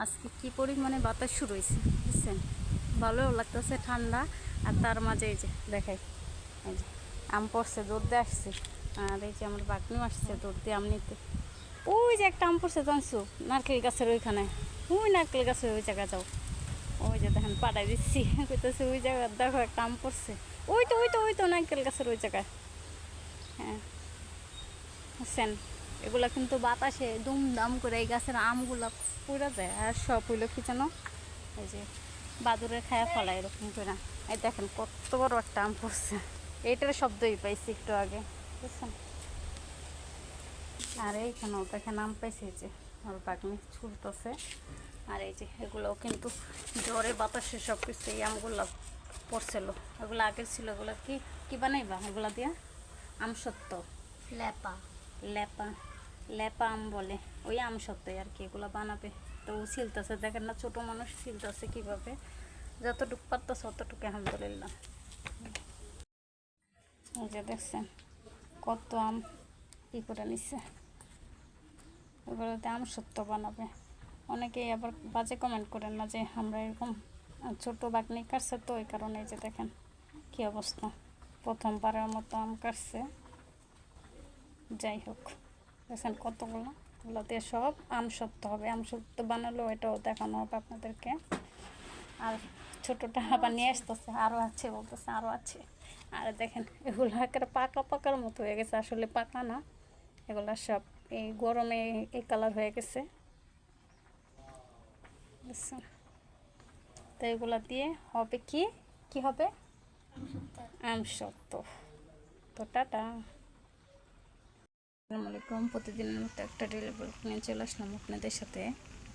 আজকে কি পরিমাণে বাতাস শুরু হয়েছে বুঝছেন, ভালোও লাগতেছে ঠান্ডা। আর তার মাঝে এই যে দেখাই, এই যে আম পড়ছে, দৌড় দিয়ে আসছে। আর এই যে আমার বাগনিও আসছে দৌড় দিয়ে আম নিতে। ওই যে একটা আম পড়ছে জানছো, নারকেল গাছের ওইখানে, ওই নারকেল গাছের ওই জায়গা যাও। ওই যে দেখেন পাড়াই দিচ্ছি, কইতেছে ওই জায়গায় দেখো একটা আম পড়ছে। ওই তো নারকেল গাছের ওই জায়গায়। হ্যাঁ বুঝছেন, এগুলা কিন্তু বাতাসে দুমদাম করে এই গাছের আমগুলা পুড়ে যায়। আর সব হইলো কি যেন, এই যে বাদুরে খায়া ফলায় এরকম করে। এই দেখেন কত বড় একটা আম পড়ছে, এইটার শব্দই পাইছি একটু আগে বুঝছেন। আর এইখানেও দেখেন আম পাইছে, যে আর বাগনি ছুটতেছে। আর এই যে এগুলোও কিন্তু জ্বরে বাতাসে সব কিছু এই আমগুলো পড়ছিল। এগুলো আগের ছিল, এগুলো কি কি বানাইবা এগুলা দিয়া? আমসত্ত্ব, লেপা লেপা, লেপা আম বলে, ওই আম সত্ত্বই আর কি এগুলো বানাবে। তো ও ছিলতেছে, দেখেন না ছোটো মানুষ ছিলতেছে কীভাবে, যতটুকু পারতেছে অতটুকু আলহামদুলিল্লাহ। এই যে দেখছেন কত আম ই করে নিচ্ছে, এগুলোতে আম সত্ত্ব বানাবে। অনেকেই আবার বাজে কমেন্ট করেন না যে আমরা এরকম ছোটো বাগনি কাটছে, তো ওই কারণে যে দেখেন কী অবস্থা, প্রথমবারের মতো আম কাটছে। যাই হোক দেখেন কতগুলো, এগুলো দিয়ে সব আম সত্ত্ব হবে। আম সত্ত্ব বানালেও এটাও দেখানো হবে আপনাদেরকে। আর ছোটোটা আবার নিয়ে আসতেছে, আরও আছে বলতেছে আরও আছে। আর দেখেন এগুলো একেবারে পাকা পাকার মতো হয়ে গেছে, আসলে পাকা না, এগুলো সব এই গরমে এই কালার হয়ে গেছে বুঝছেন। তো এগুলো দিয়ে হবে কি, কি হবে? আম সত্ত্ব। তো টাটা। আসসালামু আলাইকুম, প্রতিদিনের মতো একটা ডেলি ব্লগ নিয়ে চলে আসলাম আপনাদের সাথে।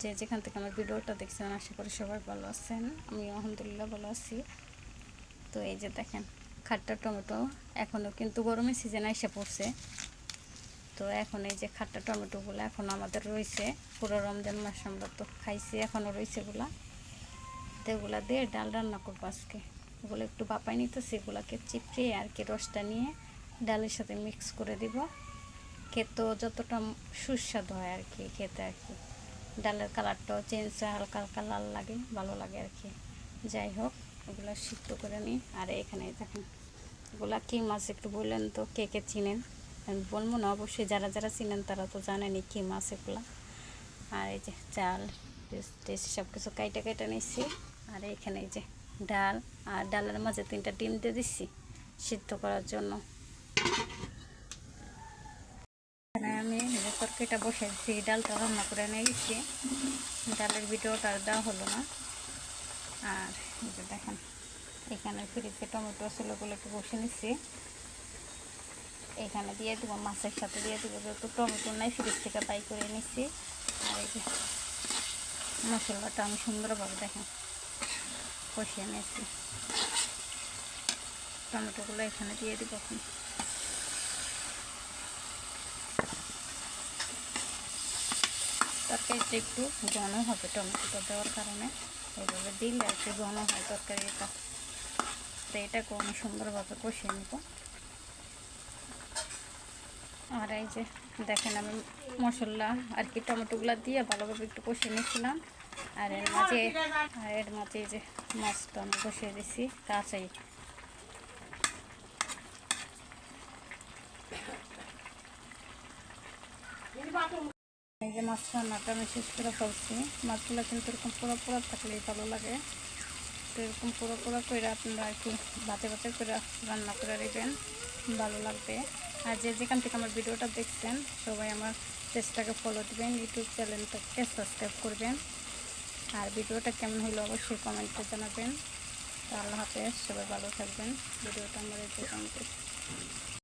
যে যেখান থেকে আমার ভিডিওটা দেখছেন আশা করি সবাই ভালো আছেন, আমি আলহামদুলিল্লাহ ভালো আছি। তো এই যে দেখেন খাট্টা টমেটো, এখনও কিন্তু গরমের সিজন এসে পড়ছে। তো এখন এই যে খাট্টা টমেটোগুলো এখন আমাদের রয়েছে, পুরো রমজান মাস আমরা তো খাইছি, এখনও রয়েছে এগুলা। তো এগুলা দিয়ে ডাল রান্না করবো আজকে। এগুলো একটু বাপাই নিতেছি, এগুলাকে চিপড়িয়ে আর কি রসটা নিয়ে ডালের সাথে মিক্স করে দিব। খেতে যতটা সুস্বাদু হয় আর কি খেতে আর কি, ডালের কালারটাও চেঞ্জ হয়, হালকা হালকা লাল লাগে, ভালো লাগে আর কি। যাই হোক ওগুলো সিদ্ধ করে নিই। আর এখানে দেখেন এগুলা কী মাছ একটু বললেন তো, কে কে চিনেন? আমি বলবো না, অবশ্যই যারা যারা চিনেন তারা তো জানেনি কী মাছ এগুলা। আর এই যে চাল টেস্ট সব কিছু কাইটা কাইটা নিচ্ছি। আর এখানে এই যে ডাল, আর ডালের মাঝে 3টা ডিম দিয়ে দিচ্ছি সিদ্ধ করার জন্য। এখানে আমি তরকারিটা বসে দিচ্ছি, ডালটা রান্না করে নিয়ে গেছি, ডালের ভিডিওটা আর দেওয়া হলো না। আর এই যে দেখেন এখানে ফ্রিজে টমেটো ছিল, ওগুলো একটু বসে নিচ্ছি, এখানে দিয়ে দেবো, মাছের সাথে দিয়ে দেবো, যেহেতু টমেটো নাই ফ্রিজ থেকে বাই করে নিচ্ছি। আর এই যে মশলাটা আমি সুন্দরভাবে দেখেন কষিয়ে নিয়েছি, টমেটোগুলো এখানে দিয়ে দিব এখন। তরকারিটা একটু ঘন হবে টমেটোটা দেওয়ার কারণে, এইভাবে দিলে একটু ঘন হয় তরকারিটা। তো এটাকেও আমি সুন্দরভাবে কষিয়ে নেব। আর এই যে দেখেন আমি মশলা আর কি টমেটোগুলো দিয়ে ভালোভাবে একটু কষিয়ে নিয়েছিলাম। আর এর মাঝে যে মাছটা আমি কষিয়ে দিচ্ছি কাঁচাই। এই যে মাছ রান্নাটা আমি শেষ করে ফেলছি। মাছগুলো কিন্তু এরকম পোড়া পোড়া থাকলেই ভালো লাগে। তো এরকম পোড়া পোড়া করে আপনারা আর কি বাতে বাতে করে রান্না করে দেবেন, ভালো লাগবে। আর যে যেখান থেকে আমার ভিডিওটা দেখছেন সবাই আমার পেজটাকে ফলো দেবেন, ইউটিউব চ্যানেলটাকে সাবস্ক্রাইব করবেন। আর ভিডিওটা কেমন হলো অবশ্যই কমেন্টে জানাবেন। তো আল্লাহ হাফেজ, সবাই ভালো থাকবেন। ভিডিওটা আমার এই পর্যন্ত।